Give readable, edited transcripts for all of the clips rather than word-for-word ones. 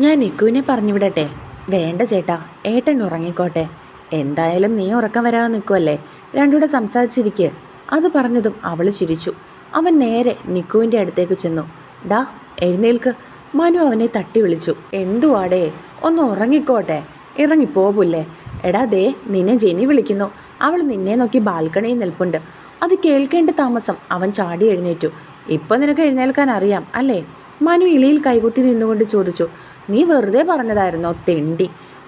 ഞാൻ നിക്കുവിനെ പറഞ്ഞു വിടട്ടെ? വേണ്ട ചേട്ടാ, ഏട്ടൻ ഉറങ്ങിക്കോട്ടെ. എന്തായാലും നീ ഉറക്കം വരാതെ നിൽക്കുമല്ലേ, രണ്ടുകൂടെ സംസാരിച്ചിരിക്കുക. അത് പറഞ്ഞതും അവൾ ചിരിച്ചു. അവൻ നേരെ നിക്കുവിൻ്റെ അടുത്തേക്ക് ചെന്നു. ഡാ എഴുന്നേൽക്ക്. മനു അവനെ തട്ടി വിളിച്ചു. എന്തുവാടേ, ഒന്ന് ഉറങ്ങിക്കോട്ടെ, ഇറങ്ങിപ്പോവില്ലേ? എടാ ദേ നിന്നെ ജെനി വിളിക്കുന്നു. അവൾ നിന്നെ നോക്കി ബാൽക്കണിയിൽ നിൽപ്പുണ്ട്. അത് കേൾക്കേണ്ട താമസം അവൻ ചാടി എഴുന്നേറ്റു. ഇപ്പം നിനക്ക് എഴുന്നേൽക്കാൻ അറിയാം അല്ലേ? മനു ഇളിയിൽ കൈകുത്തി നിന്നുകൊണ്ട് ചോദിച്ചു. നീ വെറുതെ പറഞ്ഞതായിരുന്നോ തെണ്ടി?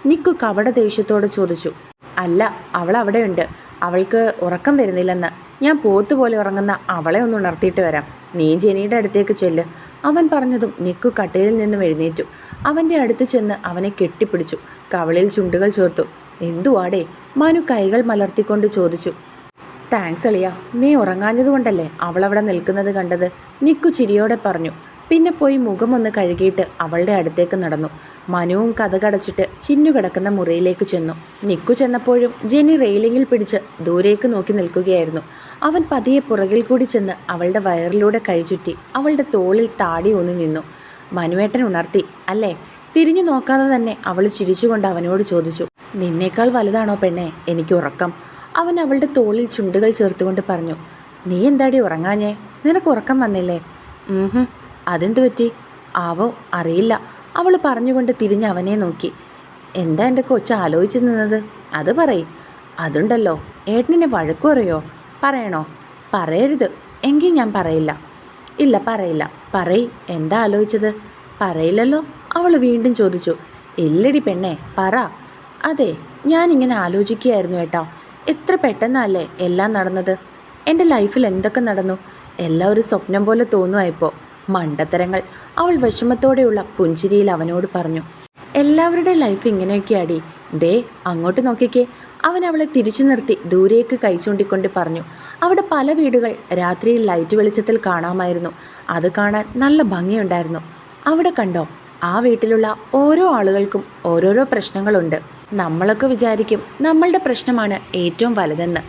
നിക്കു കപട ദേഷ്യത്തോടെ ചോദിച്ചു. അല്ല, അവൾ അവിടെയുണ്ട്. അവൾക്ക് ഉറക്കം വരുന്നില്ലെന്ന്. ഞാൻ പോത്തുപോലെ ഉറങ്ങുന്ന അവളെ ഒന്ന് ഉണർത്തിയിട്ട് വരാം. നീ ജെനിയുടെ അടുത്തേക്ക് ചെല്ല്. അവൻ പറഞ്ഞതും നിക്കു കട്ടിലിൽ നിന്നും എഴുന്നേറ്റു. അവൻ്റെ അടുത്ത് ചെന്ന് അവനെ കെട്ടിപ്പിടിച്ചു. കവളിൽ ചുണ്ടുകൾ ചേർത്തു. എന്തുവാടേ? മനു കൈകൾ മലർത്തിക്കൊണ്ട് ചോദിച്ചു. താങ്ക്സ് അളിയ, നീ ഉറങ്ങാഞ്ഞതുകൊണ്ടല്ലേ അവളവിടെ നിൽക്കുന്നത് കണ്ടത്, നിക്കു ചിരിയോടെ പറഞ്ഞു. പിന്നെ പോയി മുഖമൊന്ന് കഴുകിയിട്ട് അവളുടെ അടുത്തേക്ക് നടന്നു. മനുവും കതകടച്ചിട്ട് ചിന്നു കിടക്കുന്ന മുറിയിലേക്ക് ചെന്നു. നിക്കു ചെന്നപ്പോഴും ജെനി റെയിലിങ്ങിൽ പിടിച്ച് ദൂരേക്ക് നോക്കി നിൽക്കുകയായിരുന്നു. അവൻ പതിയെ പുറകിൽ കൂടി ചെന്ന് അവളുടെ വയറിലൂടെ കൈ ചുറ്റി അവളുടെ തോളിൽ താടി ഊന്നി നിന്നു. മനുവേട്ടൻ ഉണർത്തി അല്ലേ? തിരിഞ്ഞു നോക്കാതെ തന്നെ അവൾ ചിരിച്ചുകൊണ്ട് അവനോട് ചോദിച്ചു. നിന്നേക്കാൾ വലുതാണോ പെണ്ണെ എനിക്ക് ഉറക്കം? അവൻ അവളുടെ തോളിൽ ചുണ്ടുകൾ ചേർത്തുകൊണ്ട് പറഞ്ഞു. നീ എന്താടി ഉറങ്ങാഞ്ഞേ? നിനക്ക് ഉറക്കം വന്നില്ലേ? അതെന്തു പറ്റി? ആവോ അറിയില്ല, അവൾ പറഞ്ഞുകൊണ്ട് തിരിഞ്ഞ് അവനെ നോക്കി. എന്താ എൻ്റെ കൊച്ച് ആലോചിച്ച് നിന്നത്? അത് പറയ്. അതുണ്ടല്ലോ, ഏട്ടനെ വഴക്കു പറയോ? പറയണോ? പറയരുത്. എങ്കിൽ ഞാൻ പറയില്ല. ഇല്ല പറയില്ല. പറയ്, എന്താ ആലോചിച്ചത്? പറയില്ലല്ലോ, അവൾ വീണ്ടും ചോദിച്ചു. ഇല്ലടി പെണ്ണെ, പറ. അതെ, ഞാനിങ്ങനെ ആലോചിക്കുകയായിരുന്നു ഏട്ടാ. എത്ര പെട്ടെന്നല്ലേ എല്ലാം നടന്നത്. എൻ്റെ ലൈഫിൽ എന്തൊക്കെ നടന്നു, എല്ലാം ഒരു സ്വപ്നം പോലെ തോന്നുമായിപ്പോൾ. മണ്ടത്തരങ്ങൾ, അവൾ വിഷമത്തോടെയുള്ള പുഞ്ചിരിയിൽ അവനോട് പറഞ്ഞു. എല്ലാവരുടെ ലൈഫ് ഇങ്ങനെയൊക്കെയാടി. ദേ അങ്ങോട്ട് നോക്കിക്കേ. അവൻ അവളെ തിരിച്ചു നിർത്തി ദൂരേക്ക് കൈ ചൂണ്ടിക്കൊണ്ട് പറഞ്ഞു. അവിടെ പല വീടുകൾ രാത്രിയിൽ ലൈറ്റ് വെളിച്ചത്തിൽ കാണാമായിരുന്നു. അത് കാണാൻ നല്ല ഭംഗിയുണ്ടായിരുന്നു. അവിടെ കണ്ടോ, ആ വീട്ടിലുള്ള ഓരോ ആളുകൾക്കും ഓരോരോ പ്രശ്നങ്ങളുണ്ട്. നമ്മളൊക്കെ വിചാരിക്കും നമ്മളുടെ പ്രശ്നമാണ് ഏറ്റവും വലുതെന്ന്.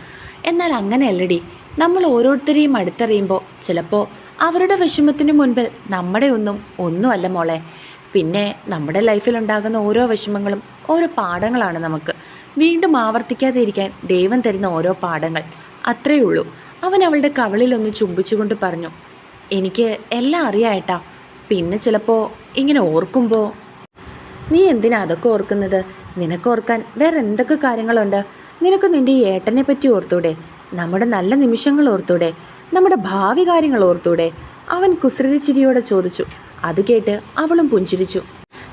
എന്നാൽ അങ്ങനെയല്ലടി. നമ്മൾ ഓരോരുത്തരെയും അടുത്തറിയുമ്പോൾ ചിലപ്പോൾ അവരുടെ വിഷമത്തിന് മുൻപിൽ നമ്മുടെ ഒന്നുമല്ല മോളെ. പിന്നെ നമ്മുടെ ലൈഫിലുണ്ടാകുന്ന ഓരോ വിഷമങ്ങളും ഓരോ പാഠങ്ങളാണ് നമുക്ക്. വീണ്ടും ആവർത്തിക്കാതെ ഇരിക്കാൻ ദൈവം തരുന്ന ഓരോ പാഠങ്ങൾ, അത്രയേ ഉള്ളൂ. അവൻ അവളുടെ കവളിലൊന്ന് ചുംബിച്ചുകൊണ്ട് പറഞ്ഞു. എനിക്ക് എല്ലാം അറിയാം. പിന്നെ ചിലപ്പോൾ ഇങ്ങനെ ഓർക്കുമ്പോൾ. നീ എന്തിനാ അതൊക്കെ ഓർക്കുന്നത്? നിനക്ക് ഓർക്കാൻ വേറെ എന്തൊക്കെ കാര്യങ്ങളുണ്ട്? നിനക്ക് നിൻ്റെ ഈ ഏട്ടനെ പറ്റി ഓർത്തൂടെ? നമ്മുടെ നല്ല നിമിഷങ്ങൾ ഓർത്തൂടെ? നമ്മുടെ ഭാവി കാര്യങ്ങൾ ഓർത്തൂടെ? അവൻ കുസൃതി ചിരിയോടെ ചോദിച്ചു. അത് കേട്ട് അവളും പുഞ്ചിരിച്ചു.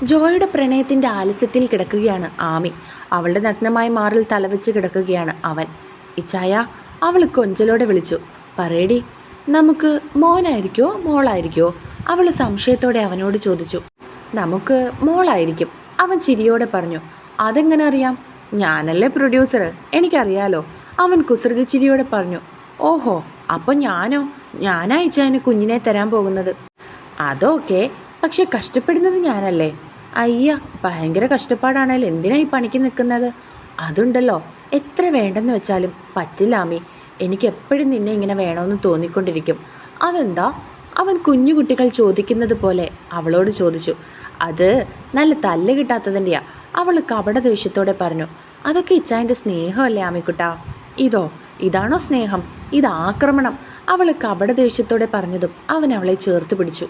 ജോയുടെ പ്രണയത്തിൻ്റെ ആലസ്യത്തിൽ കിടക്കുകയാണ് ആമി. അവളുടെ നഗ്നമായ മാറിൽ തലവെച്ച് കിടക്കുകയാണ് അവൻ. ഇച്ചായ, അവൾ കൊഞ്ചലോടെ വിളിച്ചു. പറയടി, നമുക്ക് മോനായിരിക്കോ മോളായിരിക്കോ? അവൾ സംശയത്തോടെ അവനോട് ചോദിച്ചു. നമുക്ക് മോളായിരിക്കും, അവൻ ചിരിയോടെ പറഞ്ഞു. അതെങ്ങനെ അറിയാം? ഞാനല്ലേ പ്രൊഡ്യൂസർ, എനിക്കറിയാലോ, അവൻ കുസൃതി ചിരിയോടെ പറഞ്ഞു. ഓഹോ, അപ്പോൾ ഞാനാ ഇച്ചായന് കുഞ്ഞിനെ തരാൻ പോകുന്നത്. അതൊക്കെ, പക്ഷെ കഷ്ടപ്പെടുന്നത് ഞാനല്ലേ? അയ്യ, ഭയങ്കര കഷ്ടപ്പാടാണല്ലോ. എന്തിനാ ഈ പണിക്ക് നിൽക്കുന്നത്? അതുണ്ടല്ലോ, എത്ര വേണ്ടെന്ന് വെച്ചാലും പറ്റില്ല ആമി. എനിക്ക് എപ്പോഴും നിന്നെ ഇങ്ങനെ വേണമെന്ന് തോന്നിക്കൊണ്ടിരിക്കും. അതെന്താ? അവൻ കുഞ്ഞുകുട്ടികൾ ചോദിക്കുന്നത് പോലെ അവളോട് ചോദിച്ചു. അത് നല്ല തല്ല് കിട്ടാത്തതിൻ്റെയാ, അവൾ കപട ദേഷ്യത്തോടെ പറഞ്ഞു. അതൊക്കെ ഇച്ചായൻ്റെ സ്നേഹമല്ലേ ആമിക്കുട്ടാ? ഇതാണോ സ്നേഹം? ഇത് ആക്രമണം, അവൾ കപട ദേഷ്യത്തോടെ പറഞ്ഞതും അവൻ അവളെ ചേർത്ത് പിടിച്ചു.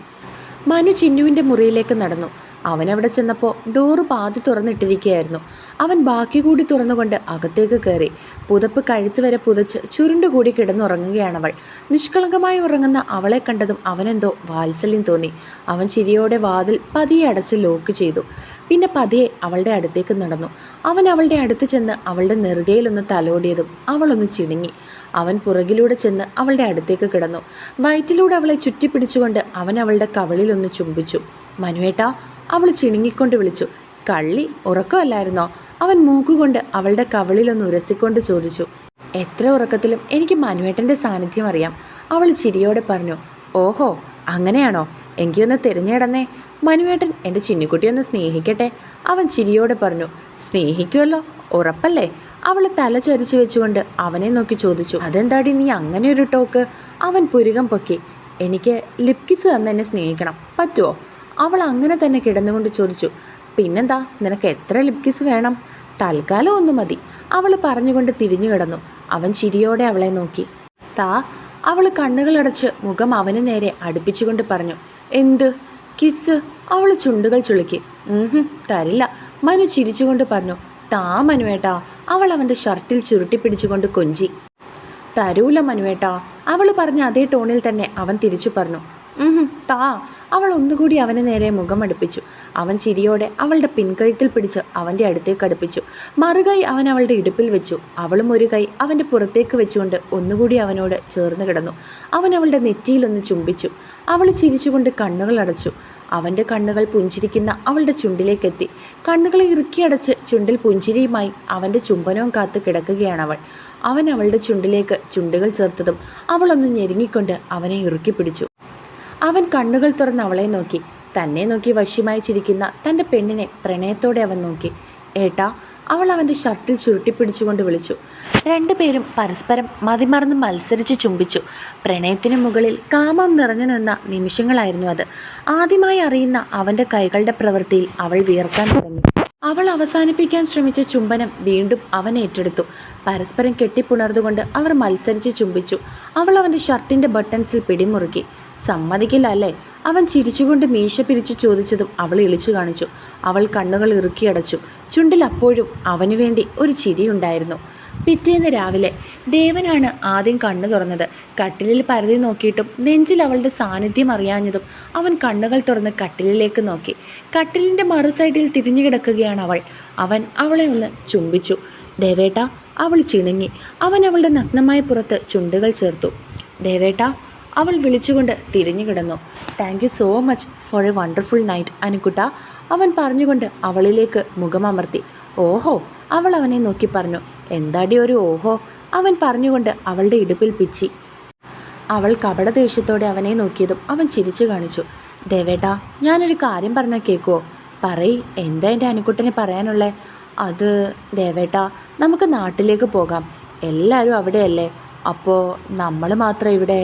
മനു ചിന്നുവിൻ്റെ മുറിയിലേക്ക് നടന്നു. അവനവിടെ ചെന്നപ്പോൾ ഡോറ് പാതി തുറന്നിട്ടിരിക്കുകയായിരുന്നു. അവൻ ബാക്കി കൂടി തുറന്നുകൊണ്ട് അകത്തേക്ക് കയറി. പുതപ്പ് കഴുത്ത് വരെ പുതച്ച് ചുരുണ്ടുകൂടി കിടന്നുറങ്ങുകയാണവൾ. നിഷ്കളങ്കമായി ഉറങ്ങുന്ന അവളെ കണ്ടതും അവനെന്തോ വാത്സല്യം തോന്നി. അവൻ ചിരിയോടെ വാതിൽ പതിയെ അടച്ച് ലോക്ക് ചെയ്തു. പിന്നെ പതിയെ അവളുടെ അടുത്തേക്ക് നടന്നു. അവൻ അവളുടെ അടുത്ത് ചെന്ന് അവളുടെ നെറുകയിലൊന്ന് തലോടിയതും അവളൊന്ന് ചിണുങ്ങി. അവൻ പുറകിലൂടെ ചെന്ന് അവളുടെ അടുത്തേക്ക് കിടന്നു. വയറ്റിലൂടെ അവളെ ചുറ്റിപ്പിടിച്ചുകൊണ്ട് അവൻ അവളുടെ കവളിലൊന്ന് ചുംബിച്ചു. മനുവേട്ടാ, അവൾ ചിണുങ്ങിക്കൊണ്ട് വിളിച്ചു. കള്ളി, ഉറക്കമല്ലായിരുന്നോ? അവൻ മൂക്കുകൊണ്ട് അവളുടെ കവളിലൊന്ന് ഉരസിക്കൊണ്ട് ചോദിച്ചു. എത്ര ഉറക്കത്തിലും എനിക്ക് മനുവേട്ടൻ്റെ സാന്നിധ്യം അറിയാം, അവൾ ചിരിയോടെ പറഞ്ഞു. ഓഹോ, അങ്ങനെയാണോ? എനിക്കൊന്ന് തിരഞ്ഞിടന്നേ. മനുവേട്ടൻ എൻ്റെ ചിന്നിക്കുട്ടിയൊന്ന് സ്നേഹിക്കട്ടെ, അവൻ ചിരിയോടെ പറഞ്ഞു. സ്നേഹിക്കുമല്ലോ, ഉറപ്പല്ലേ? അവൾ തല ചരിച്ചു വെച്ചുകൊണ്ട് അവനെ നോക്കി ചോദിച്ചു. അതെന്താടി നീ അങ്ങനെ ഒരു ടോക്ക്? അവൻ പുരുകം പൊക്കി. എനിക്ക് ലിപ് കിസ് തന്ന് എന്നെ സ്നേഹിക്കണം, പറ്റുമോ? അവൾ അങ്ങനെ തന്നെ കിടന്നുകൊണ്ട് ചോദിച്ചു. പിന്നെന്താ, നിനക്ക് എത്ര ലിപ് കിസ് വേണം? തൽക്കാലം ഒന്നു മതി, അവൾ പറഞ്ഞുകൊണ്ട് തിരിഞ്ഞു കിടന്നു. അവൻ ചിരിയോടെ അവളെ നോക്കി. താ, അവൾ കണ്ണുകളടച്ച് മുഖം അവന് നേരെ അടുപ്പിച്ചുകൊണ്ട് പറഞ്ഞു. എന്ത് കിസ്? അവൾ ചുണ്ടുകൾ ചുളുക്കി. തരില്ല, മനു ചിരിച്ചുകൊണ്ട് പറഞ്ഞു. താ മനുവേട്ടാ, അവൾ അവൻ്റെ ഷർട്ടിൽ ചുരുട്ടിപ്പിടിച്ചുകൊണ്ട് കൊഞ്ചി. തരൂല മനുവേട്ടാ, അവൾ പറഞ്ഞ അതേ ടോണിൽ തന്നെ അവൻ തിരിച്ചു പറഞ്ഞു. താ, അവൾ ഒന്നുകൂടി അവന് നേരെ മുഖം അടുപ്പിച്ചു. അവൻ ചിരിയോടെ അവളുടെ പിൻകഴുത്തിൽ പിടിച്ച് അവൻ്റെ അടുത്തേക്ക് അടുപ്പിച്ചു. മറുകൈ അവൻ അവളുടെ ഇടുപ്പിൽ വെച്ചു. അവളും ഒരു കൈ അവൻ്റെ പുറത്തേക്ക് വെച്ചുകൊണ്ട് ഒന്നുകൂടി അവനോട് ചേർന്ന് കിടന്നു. അവൻ അവളുടെ നെറ്റിയിലൊന്ന് ചുംബിച്ചു. അവൾ ചിരിച്ചുകൊണ്ട് കണ്ണുകൾ അടച്ചു. അവൻ്റെ കണ്ണുകൾ പുഞ്ചിരിക്കുന്ന അവളുടെ ചുണ്ടിലേക്കെത്തി. കണ്ണുകളെ ഇറുക്കിയടച്ച് ചുണ്ടിൽ പുഞ്ചിരിയുമായി അവൻ്റെ ചുംബനവും കാത്ത് കിടക്കുകയാണവൾ. അവൻ അവളുടെ ചുണ്ടിലേക്ക് ചുണ്ടുകൾ ചേർത്തതും അവളൊന്ന് ഞെരുങ്ങിക്കൊണ്ട് അവനെ ഇറുക്കി പിടിച്ചു. അവൻ കണ്ണുകൾ തുറന്ന് അവളെ നോക്കി. തന്നെ നോക്കി വശ്യമായി ചിരിക്കുന്ന തൻ്റെ പെണ്ണിനെ പ്രണയത്തോടെ അവൻ നോക്കി. ഏട്ടാ, അവൾ അവൻ്റെ ഷർട്ടിൽ ചുരുട്ടിപ്പിടിച്ചുകൊണ്ട് വിളിച്ചു. രണ്ടുപേരും പരസ്പരം മതിമറന്ന് മത്സരിച്ച് ചുംബിച്ചു. പ്രണയത്തിനു മുകളിൽ കാമം നിറഞ്ഞു നിന്ന നിമിഷങ്ങളായിരുന്നു അത്. ആദ്യമായി അറിയുന്ന അവൻ്റെ കൈകളുടെ പ്രവൃത്തിയിൽ അവൾ വിയർക്കാൻ തുടങ്ങി. അവൾ അവസാനിപ്പിക്കാൻ ശ്രമിച്ച ചുംബനം വീണ്ടും അവൻ ഏറ്റെടുത്തു. പരസ്പരം കെട്ടിപ്പുണർന്നുകൊണ്ട് അവർ മത്സരിച്ച് ചുംബിച്ചു. അവൾ അവൻ്റെ ഷർട്ടിൻ്റെ ബട്ടൺസിൽ പിടിമുറുക്കി. സമ്മതിക്കില്ല അല്ലേ? അവൻ ചിരിച്ചുകൊണ്ട് മീശ പിരിച്ചു ചോദിച്ചതും അവൾ ഇളിച്ചു കാണിച്ചു. അവൾ കണ്ണുകൾ ഇറുക്കിയടച്ചു. ചുണ്ടിൽ അപ്പോഴും അവനു വേണ്ടി ഒരു ചിരിയുണ്ടായിരുന്നു. പിറ്റേന്ന് രാവിലെ ദേവനാണ് ആദ്യം കണ്ണു തുറന്നത്. കട്ടിലിൽ പരതി നോക്കിയിട്ടും നെഞ്ചിൽ അവളുടെ സാന്നിധ്യം അറിയാഞ്ഞതും അവൻ കണ്ണുകൾ തുറന്ന് കട്ടിലിലേക്ക് നോക്കി. കട്ടിലിൻ്റെ മറു സൈഡിൽ തിരിഞ്ഞു കിടക്കുകയാണ് അവൾ. അവൻ അവളെ ഒന്ന് ചുംബിച്ചു. ദേവേട്ട, അവൾ ചിണുങ്ങി. അവൻ അവളുടെ നഗ്നമായ പുറത്ത് ചുണ്ടുകൾ ചേർത്തു. ദേവേട്ട, അവൾ വിളിച്ചുകൊണ്ട് തിരിഞ്ഞു കിടന്നു. Thank you so much for a wonderful night അനുക്കുട്ട, അവൻ പറഞ്ഞുകൊണ്ട് അവളിലേക്ക് മുഖമമർത്തി. ഓഹോ, അവൾ അവനെ നോക്കി പറഞ്ഞു. എന്താടി ഒരു ഓഹോ? അവൻ പറഞ്ഞുകൊണ്ട് അവളുടെ ഇടുപ്പിൽ പിച്ചി. അവൾ കപടദേഷ്യത്തോടെ അവനെ നോക്കിയതും അവൻ ചിരിച്ചു കാണിച്ചു. ദേവേട്ടാ, ഞാനൊരു കാര്യം പറഞ്ഞാൽ കേൾക്കുമോ? പറയ്, എന്താ എൻ്റെ അനുക്കുട്ടനെ പറയാനുള്ളേ? അത് ദേവേട്ടാ, നമുക്ക് നാട്ടിലേക്ക് പോകാം. എല്ലാവരും അവിടെയല്ലേ, അപ്പോൾ നമ്മൾ മാത്രം ഇവിടെ.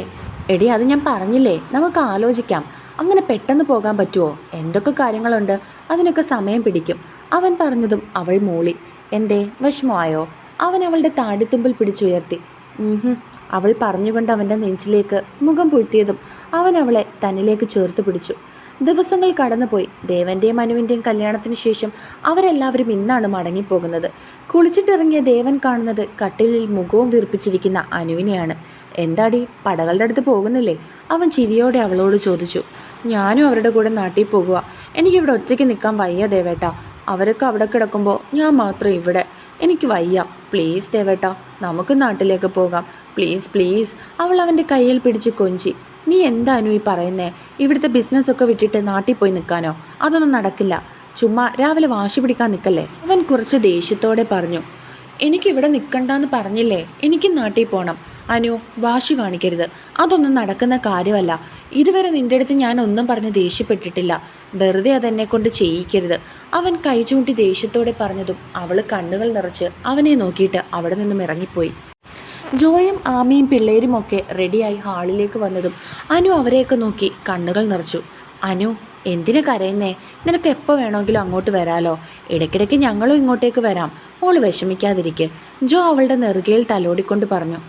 എടി, അത് ഞാൻ പറഞ്ഞില്ലേ, നമുക്ക് ആലോചിക്കാം. അങ്ങനെ പെട്ടെന്ന് പോകാൻ പറ്റുമോ? എന്തൊക്കെ കാര്യങ്ങളുണ്ട്, അതിനൊക്കെ സമയം പിടിക്കും. അവൻ പറഞ്ഞതും അവൾ മൂളി. എന്തേ, വിഷമമായോ? അവൻ അവളുടെ താടിത്തുമ്പിൽ പിടിച്ചുയർത്തി. അവൾ പറഞ്ഞുകൊണ്ട് അവൻ്റെ നെഞ്ചിലേക്ക് മുഖം പുഴ്ത്തിയതും അവൻ അവളെ തന്നിലേക്ക് ചേർത്ത് പിടിച്ചു. ദിവസങ്ങൾ കടന്നുപോയി. ദേവൻ്റെയും മനുവിൻ്റെയും കല്യാണത്തിന് ശേഷം അവരെല്ലാവരും ഇന്നാണ് മടങ്ങിപ്പോകുന്നത്. കുളിച്ചിട്ടിറങ്ങിയ ദേവൻ കാണുന്നത് കട്ടിലിൽ മുഖവും വീർപ്പിച്ചിരിക്കുന്ന അനുവിനെയാണ്. എന്താടി, പടകളുടെ അടുത്ത് പോകുന്നില്ലേ? അവൻ ചിരിയോടെ അവളോട് ചോദിച്ചു. ഞാനും അവരുടെ കൂടെ നാട്ടിൽ പോകുക. എനിക്കിവിടെ ഒറ്റയ്ക്ക് നിൽക്കാൻ വയ്യ ദേവേട്ട. അവരൊക്കെ അവിടെ കിടക്കുമ്പോൾ ഞാൻ മാത്രം ഇവിടെ. എനിക്ക് വയ്യ. പ്ലീസ് ദേവേട്ട, നമുക്ക് നാട്ടിലേക്ക് പോകാം. Please please. അവൾ അവൻ്റെ കയ്യിൽ പിടിച്ച് കൊഞ്ചി. നീ എന്താണു ഈ പറയുന്നേ? ഇവിടുത്തെ ബിസിനസ്സൊക്കെ വിട്ടിട്ട് നാട്ടിൽ പോയി നിൽക്കാനോ? അതൊന്നും നടക്കില്ല. ചുമ്മാ രാവിലെ വാശി പിടിക്കാൻ നിൽക്കല്ലേ. അവൻ കുറച്ച് ദേഷ്യത്തോടെ പറഞ്ഞു. എനിക്കിവിടെ നിൽക്കണ്ടെന്ന് പറഞ്ഞില്ലേ? എനിക്ക് നാട്ടിൽ പോകണം. അനു, വാശി കാണിക്കരുത്. അതൊന്നും നടക്കുന്ന കാര്യമല്ല. ഇതുവരെ നിൻ്റെ അടുത്ത് ഞാൻ ഒന്നും പറഞ്ഞ് ദേഷ്യപ്പെട്ടിട്ടില്ല. വെറുതെ അതെന്നെ കൊണ്ട് ചെയ്യിക്കരുത്. അവൻ കൈ ചൂണ്ടി ദേഷ്യത്തോടെ പറഞ്ഞതും അവൾ കണ്ണുകൾ നിറച്ച് അവനെ നോക്കിയിട്ട് അവിടെ നിന്നും ഇറങ്ങിപ്പോയി. ജോയും ആമിയും പിള്ളേരുമൊക്കെ റെഡിയായി ഹാളിലേക്ക് വന്നതും അനു അവരെയൊക്കെ നോക്കി കണ്ണുകൾ നിറച്ചു. അനു, എന്തിനു കരയുന്നേ? നിനക്ക് എപ്പോൾ വേണമെങ്കിലും അങ്ങോട്ട് വരാലോ. ഇടയ്ക്കിടയ്ക്ക് ഞങ്ങളും ഇങ്ങോട്ടേക്ക് വരാം. മോള് വിഷമിക്കാതിരിക്കെ. ജോ അവളുടെ നെറുകയിൽ തലോടിക്കൊണ്ട് പറഞ്ഞു.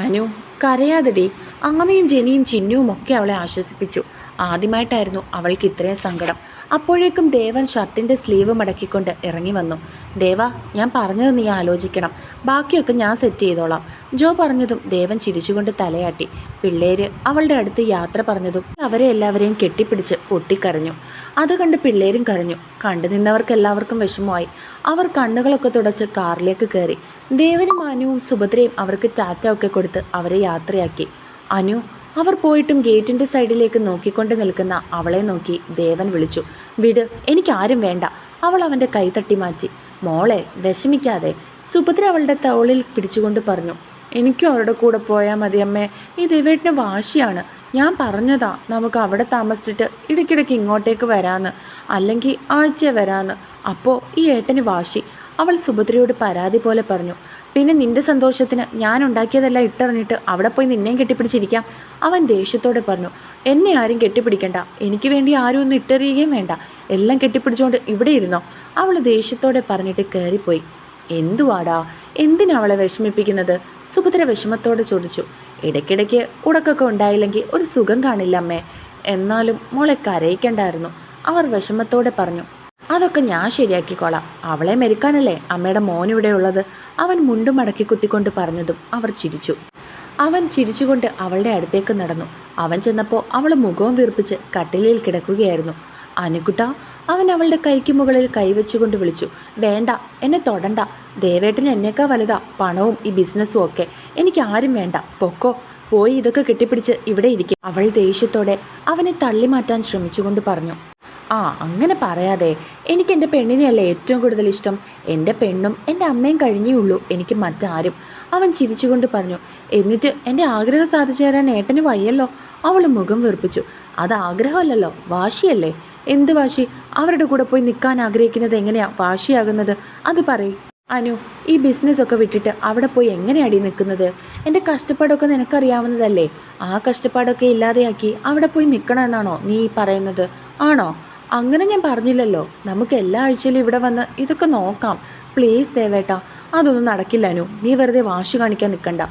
അനു, കരയാതെടി. ആമയും ജെനിയും ചിന്നുവും ഒക്കെ അവളെ ആശ്വസിപ്പിച്ചു. ആദ്യമായിട്ടായിരുന്നു അവൾക്ക് ഇത്രയും സങ്കടം. അപ്പോഴേക്കും ദേവൻ ഷർട്ടിൻ്റെ സ്ലീവ് മടക്കിക്കൊണ്ട് ഇറങ്ങി വന്നു. ദേവ, ഞാൻ പറഞ്ഞത് നീ ആലോചിക്കണം. ബാക്കിയൊക്കെ ഞാൻ സെറ്റ് ചെയ്തോളാം. ജോ പറഞ്ഞതും ദേവൻ ചിരിച്ചുകൊണ്ട് തലയാട്ടി. പിള്ളേര് അവളുടെ അടുത്ത് യാത്ര പറഞ്ഞതും അവരെ എല്ലാവരെയും കെട്ടിപ്പിടിച്ച് പൊട്ടിക്കരഞ്ഞു. അത് കണ്ട് പിള്ളേരും കരഞ്ഞു. കണ്ടു നിന്നവർക്ക് എല്ലാവർക്കും വിഷമമായി. അവർ കണ്ണുകളൊക്കെ തുടച്ച് കാറിലേക്ക് കയറി. ദേവനും അനുവും സുഭദ്രയും അവർക്ക് ടാറ്റ ഒക്കെ കൊടുത്ത് അവരെ യാത്രയാക്കി. അനു, അവർ പോയിട്ടും ഗേറ്റിൻ്റെ സൈഡിലേക്ക് നോക്കിക്കൊണ്ട് നിൽക്കുന്ന അവളെ നോക്കി ദേവൻ വിളിച്ചു. വിട്, എനിക്കാരും വേണ്ട. അവൾ അവൻ്റെ കൈ തട്ടി മാറ്റി. മോളെ, വിഷമിക്കാതെ. സുഭദ്ര അവളുടെ തോളിൽ പിടിച്ചുകൊണ്ട് പറഞ്ഞു. എനിക്കും അവരുടെ കൂടെ പോയാൽ മതി അമ്മേ. ഈ ദേവേട്ടിന് വാശിയാണ്. ഞാൻ പറഞ്ഞതാ നമുക്ക് അവിടെ താമസിച്ചിട്ട് ഇടയ്ക്കിടയ്ക്ക് ഇങ്ങോട്ടേക്ക് വരാമെന്ന്, അല്ലെങ്കിൽ ആഴ്ച വരാമെന്ന്. അപ്പോൾ ഈ ഏട്ടന് വാശി. അവൾ സുഭദ്രയോട് പരാതി പോലെ പറഞ്ഞു. പിന്നെ നിന്റെ സന്തോഷത്തിന് ഞാൻ ഉണ്ടാക്കിയതെല്ലാം ഇട്ടെറിഞ്ഞിട്ട് അവിടെ പോയി നിന്നെയും കെട്ടിപ്പിടിച്ചിരിക്കാം. അവൻ ദേഷ്യത്തോടെ പറഞ്ഞു. എന്നെ ആരും കെട്ടിപ്പിടിക്കണ്ട, എനിക്ക് വേണ്ടി ആരും ഒന്നും ഇട്ടെറിയുകയും വേണ്ട, എല്ലാം കെട്ടിപ്പിടിച്ചുകൊണ്ട് ഇവിടെ ഇരുന്നോ, അവൾ ദേഷ്യത്തോടെ പറഞ്ഞിട്ട് കയറിപ്പോയി. എന്തുവാടാ, എന്തിനവളെ വിഷമിപ്പിക്കുന്നത്? സുഭദ്ര വിഷമത്തോടെ ചോദിച്ചു. ഇടയ്ക്കിടയ്ക്ക് ഉടക്കൊക്കെ ഉണ്ടായില്ലെങ്കിൽ ഒരു സുഖം കാണില്ല അമ്മേ. എന്നാലും മോളെ കരയിക്കണ്ടായിരുന്നു, അവർ വിഷമത്തോടെ പറഞ്ഞു. അതൊക്കെ ഞാൻ ശരിയാക്കിക്കോളാം, അവളെ മെരുക്കാനല്ലേ അമ്മയുടെ മോനിവിടെ ഉള്ളത്, അവൻ മുണ്ടും മടക്കി കുത്തിക്കൊണ്ട് പറഞ്ഞതും അവർ ചിരിച്ചു. അവൻ ചിരിച്ചുകൊണ്ട് അവളുടെ അടുത്തേക്ക് നടന്നു. അവൻ ചെന്നപ്പോൾ അവൾ മുഖവും വീർപ്പിച്ച് കട്ടിലിൽ കിടക്കുകയായിരുന്നു. അനുകുട്ട, അവൻ അവളുടെ കൈക്ക് മുകളിൽ കൈവച്ചുകൊണ്ട് വിളിച്ചു. വേണ്ട, എന്നെ തൊടണ്ട, ദേവേട്ടന് എന്നേക്കാൾ വലുതാ പണവും ഈ ബിസിനസ്സും ഒക്കെ, എനിക്ക് ആരും വേണ്ട, പൊക്കോ, പോയി ഇതൊക്കെ കെട്ടിപ്പിടിച്ച് ഇവിടെ ഇരിക്കും. അവൾ ദേഷ്യത്തോടെ അവനെ തള്ളി മാറ്റാൻ ശ്രമിച്ചുകൊണ്ട് പറഞ്ഞു. അങ്ങനെ പറയാതെ, എനിക്ക് എൻ്റെ പെണ്ണിനെയല്ലേ ഏറ്റവും കൂടുതൽ ഇഷ്ടം, എൻ്റെ പെണ്ണും എൻ്റെ അമ്മയും കഴിഞ്ഞേ ഉള്ളൂ എനിക്ക് മറ്റാരും, അവൻ ചിരിച്ചുകൊണ്ട് പറഞ്ഞു. എന്നിട്ട് എൻ്റെ ആഗ്രഹം സാധിച്ചു തരാൻ ഏട്ടന് വയ്യല്ലോ, അവൾ മുഖം വീർപ്പിച്ചു. അത് ആഗ്രഹമല്ലല്ലോ, വാശിയല്ലേ. എന്ത് വാശി? അവരുടെ കൂടെ പോയി നിൽക്കാൻ ആഗ്രഹിക്കുന്നത് എങ്ങനെയാ വാശിയാകുന്നത്? അത് പറയ്. അനു, ഈ ബിസിനസ്സൊക്കെ വിട്ടിട്ട് അവിടെ പോയി എങ്ങനെയാടി നിൽക്കുന്നത്? എൻ്റെ കഷ്ടപ്പാടൊക്കെ നിനക്കറിയാവുന്നതല്ലേ. ആ കഷ്ടപ്പാടൊക്കെ ഇല്ലാതെയാക്കി അവിടെ പോയി നിൽക്കണമെന്നാണോ നീ പറയുന്നത്? ആണോ? അങ്ങനെ ഞാൻ പറഞ്ഞില്ലല്ലോ. നമുക്ക് എല്ലാ ആഴ്ചയിലും ഇവിടെ വന്ന് ഇതൊക്കെ നോക്കാം. പ്ലീസ് ദേവേട്ട, അതൊന്നും നടക്കില്ല അനു, നീ വെറുതെ വാശി കാണിക്കാൻ നിൽക്കണ്ട.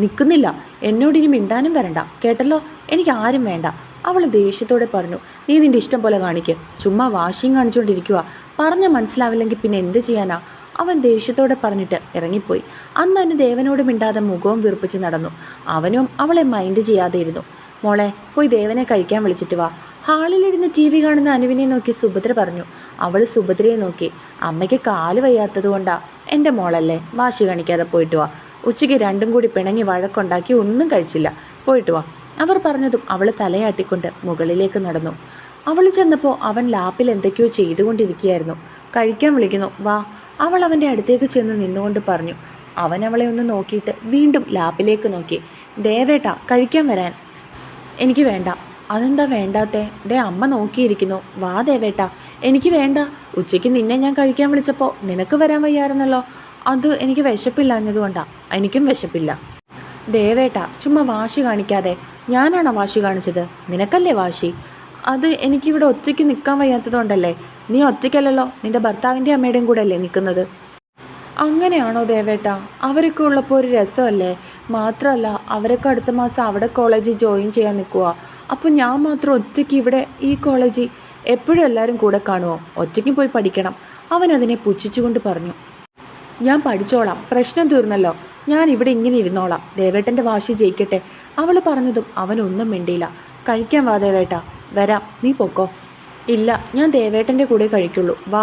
നിൽക്കുന്നില്ല, എന്നോട് ഇനി മിണ്ടാനും വരണ്ട, കേട്ടല്ലോ, എനിക്ക് ആരും വേണ്ട, അവൾ ദേഷ്യത്തോടെ പറഞ്ഞു. നീ നിൻ്റെ ഇഷ്ടം പോലെ കാണിക്ക്, ചുമ്മാ വാശിയും കാണിച്ചുകൊണ്ടിരിക്കുക, പറഞ്ഞ മനസ്സിലാവില്ലെങ്കിൽ പിന്നെ എന്ത് ചെയ്യാനാ, അവൻ ദേഷ്യത്തോടെ പറഞ്ഞിട്ട് ഇറങ്ങിപ്പോയി. അന്ന് അനു ദേവനോട് മിണ്ടാതെ മുഖവും വീർപ്പിച്ച് നടന്നു. അവനും അവളെ മൈൻഡ് ചെയ്യാതെ ഇരുന്നു. മോളെ, പോയി ദേവനെ കഴിക്കാൻ വിളിച്ചിട്ട് വാ, ഹാളിലിരുന്ന് ടി വി കാണുന്ന അനുവിനെ നോക്കി സുഭദ്ര പറഞ്ഞു. അവൾ സുഭദ്രയെ നോക്കി. അമ്മയ്ക്ക് കാല് വയ്യാത്തത് കൊണ്ടാ, എൻ്റെ മോളല്ലേ, വാശി കാണിക്കാതെ പോയിട്ട് വാ, ഉച്ചയ്ക്ക് രണ്ടും കൂടി പിണങ്ങി വഴക്കുണ്ടാക്കി ഒന്നും കഴിച്ചില്ല, പോയിട്ട് വാ, അവർ പറഞ്ഞതും അവൾ തലയാട്ടിക്കൊണ്ട് മുകളിലേക്ക് നടന്നു. അവൾ ചെന്നപ്പോൾ അവൻ ലാപ്പിൽ എന്തൊക്കെയോ ചെയ്തുകൊണ്ടിരിക്കുകയായിരുന്നു. കഴിക്കാൻ വിളിക്കുന്നു, വാ, അവൾ അവൻ്റെ അടുത്തേക്ക് ചെന്ന് നിന്നുകൊണ്ട് പറഞ്ഞു. അവൻ അവളെ ഒന്ന് നോക്കിയിട്ട് വീണ്ടും ലാപ്പിലേക്ക് നോക്കി. ദേവേട്ടാ, കഴിക്കാൻ വരാൻ. എനിക്ക് വേണ്ട. അതെന്താ വേണ്ടാത്തേ? അമ്മ നോക്കിയിരിക്കുന്നു, വാ ദേവേട്ടാ. എനിക്ക് വേണ്ട, ഉച്ചയ്ക്ക് നിന്നെ ഞാൻ കഴിക്കാൻ വിളിച്ചപ്പോൾ നിനക്ക് വരാൻ വയ്യായിരുന്നല്ലോ, അത് എനിക്ക് വിശപ്പില്ലാഞ്ഞതുകൊണ്ടാണ്. എനിക്കും വിശപ്പില്ല. ദേവേട്ടാ, ചുമ്മാ വാശി കാണിക്കാതെ. ഞാനാണോ വാശി കാണിച്ചത്? നിനക്കല്ലേ വാശി? അത് എനിക്കിവിടെ ഒറ്റയ്ക്ക് നിൽക്കാൻ വയ്യാത്തതുകൊണ്ടല്ലേ. നീ ഒറ്റയ്ക്കല്ലല്ലോ, നിൻ്റെ ഭർത്താവിൻ്റെ അമ്മയുടെയും കൂടെ അല്ലേ നിൽക്കുന്നത്. അങ്ങനെയാണോ ദേവേട്ടാ? അവരൊക്കെ ഉള്ളപ്പോൾ ഒരു രസമല്ലേ. മാത്രമല്ല അവരൊക്കെ അടുത്ത മാസം അവിടെ കോളേജിൽ ജോയിൻ ചെയ്യാൻ നിൽക്കുക. അപ്പോൾ ഞാൻ മാത്രം ഒറ്റയ്ക്ക് ഇവിടെ ഈ കോളേജിൽ എപ്പോഴും എല്ലാവരും കൂടെ കാണുമോ? ഒറ്റയ്ക്ക് പോയി പഠിക്കണം, അവൻ അതിനെ പുച്ഛിച്ചുകൊണ്ട് പറഞ്ഞു. ഞാൻ പഠിച്ചോളാം, പ്രശ്നം തീർന്നല്ലോ, ഞാൻ ഇവിടെ ഇങ്ങനെ ഇരുന്നോളാം, ദേവേട്ടൻ്റെ വാശി ജയിക്കട്ടെ, അവൾ പറഞ്ഞതും അവനൊന്നും മിണ്ടിയില്ല. കഴിക്കാൻ വാ ദേവേട്ടാ. വരാം, നീ പൊക്കോ. ഇല്ല, ഞാൻ ദേവേട്ടൻ്റെ കൂടെ കഴിക്കുള്ളൂ, വാ,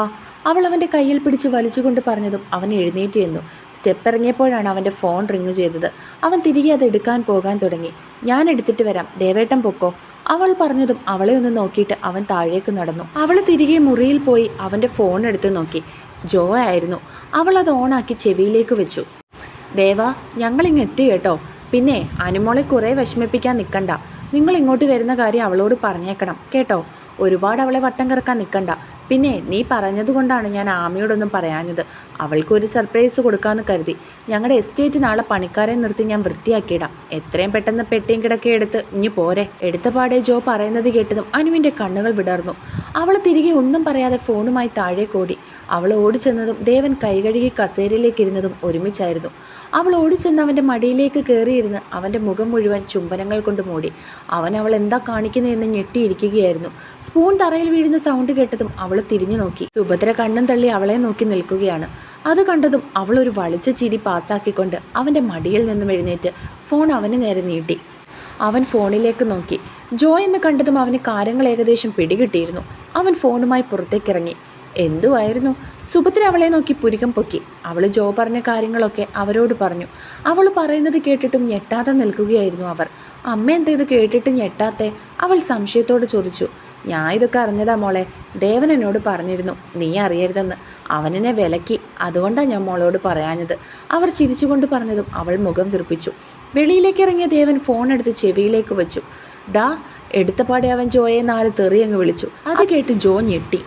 അവൾ അവൻ്റെ കയ്യിൽ പിടിച്ച് വലിച്ചുകൊണ്ട് പറഞ്ഞതും അവൻ എഴുന്നേറ്റ് ചെന്നു. സ്റ്റെപ്പ് ഇറങ്ങിയപ്പോഴാണ് അവൻ്റെ ഫോൺ റിങ് ചെയ്തത്. അവൻ തിരികെ അത് എടുക്കാൻ പോകാൻ തുടങ്ങി. ഞാൻ എടുത്തിട്ട് വരാം, ദേവേട്ടൻ പൊക്കോ, അവൾ പറഞ്ഞതും അവളെ ഒന്ന് നോക്കിയിട്ട് അവൻ താഴേക്ക് നടന്നു. അവൾ തിരികെ മുറിയിൽ പോയി അവൻ്റെ ഫോൺ എടുത്ത് നോക്കി. ജോ ആയിരുന്നു. അവൾ അത് ഓണാക്കി ചെവിയിലേക്ക് വെച്ചു. ദേവാ, ഞങ്ങളിങ്ങ് എത്തി കേട്ടോ. പിന്നെ അനുമോളെ കുറേ വിഷമിപ്പിക്കാൻ നിൽക്കണ്ട, നിങ്ങൾ ഇങ്ങോട്ട് വരുന്ന കാര്യം അവളോട് പറഞ്ഞേക്കണം കേട്ടോ. ഒരുപാട് അവളെ വട്ടം കറക്കാൻ നിൽക്കണ്ട. പിന്നെ നീ പറഞ്ഞതുകൊണ്ടാണ് ഞാൻ ആമയോടൊന്നും പറയാഞ്ഞത്. അവൾക്കൊരു സർപ്രൈസ് കൊടുക്കാമെന്ന് കരുതി. ഞങ്ങളുടെ എസ്റ്റേറ്റ് നാളെ പണിക്കാരെ നിർത്തി ഞാൻ വൃത്തിയാക്കിയിടാം. എത്രയും പെട്ടെന്ന് പെട്ടിയും കിടക്കെ എടുത്ത് ഇനി പോരെ. എടുത്ത പാടെ ജോ പറയുന്നത് കേട്ടതും അനുവിൻ്റെ കണ്ണുകൾ വിടർന്നു. അവൾ തിരികെ ഒന്നും പറയാതെ ഫോണുമായി താഴെ കോടി. അവൾ ഓടിച്ചെന്നതും ദേവൻ കൈകഴുകി കസേരയിലേക്ക് ഇരുന്നതും ഒരുമിച്ചായിരുന്നു. അവൾ ഓടിച്ചെന്ന് അവൻ്റെ മടിയിലേക്ക് കയറിയിരുന്ന് അവൻ്റെ മുഖം മുഴുവൻ ചുംബനങ്ങൾ കൊണ്ട് മൂടി. അവൻ അവൾ എന്താ കാണിക്കുന്നതെന്ന് ഞെട്ടിയിരിക്കുകയായിരുന്നു. സ്പൂൺ തറയിൽ വീഴുന്ന സൗണ്ട് കേട്ടതും അവൾ തിരിഞ്ഞു നോക്കി. സുഭദ്ര കണ്ണും തള്ളി അവളെ നോക്കി നിൽക്കുകയാണ്. അത് കണ്ടതും അവൾ ഒരു വളിച്ച ചിരി പാസ്സാക്കിക്കൊണ്ട് അവൻ്റെ മടിയിൽ നിന്നും എഴുന്നേറ്റ് ഫോൺ അവന് നേരെ നീട്ടി. അവൻ ഫോണിലേക്ക് നോക്കി. ജോ എന്ന് കണ്ടതും അവന് കാര്യങ്ങൾ ഏകദേശം പിടികിട്ടിയിരുന്നു. അവൻ ഫോണുമായി പുറത്തേക്കിറങ്ങി. എന്തുവായിരുന്നു? സുഭദ്ര അവളെ നോക്കി പുരികം പൊക്കി. അവൾ ജോ പറഞ്ഞ കാര്യങ്ങളൊക്കെ അവരോട് പറഞ്ഞു. അവൾ പറയുന്നത് കേട്ടിട്ടും ഞെട്ടാതെ നിൽക്കുകയായിരുന്നു അവർ. അമ്മ എന്താ ഇത് കേട്ടിട്ട് ഞെട്ടാത്തെ? അവൾ സംശയത്തോട് ചോദിച്ചു. ഞാൻ ഇതൊക്കെ അറിഞ്ഞതാ മോളെ, ദേവൻ എന്നോട് പറഞ്ഞിരുന്നു നീ അറിയരുതെന്ന്. അവനെന്നെ വിലക്കി, അതുകൊണ്ടാണ് ഞാൻ മോളോട് പറയാഞ്ഞത്, അവർ ചിരിച്ചുകൊണ്ട് പറഞ്ഞതും അവൾ മുഖം വീർപ്പിച്ചു. വെളിയിലേക്ക് ഇറങ്ങിയ ദേവൻ ഫോൺ എടുത്ത് ചെവിയിലേക്ക് വെച്ചു. ഡാ, എടുത്തപാടെ അവൻ ജോയെ 4 തെറി അങ്ങ് വിളിച്ചു. അത് കേട്ട് ജോ ഞെട്ടി.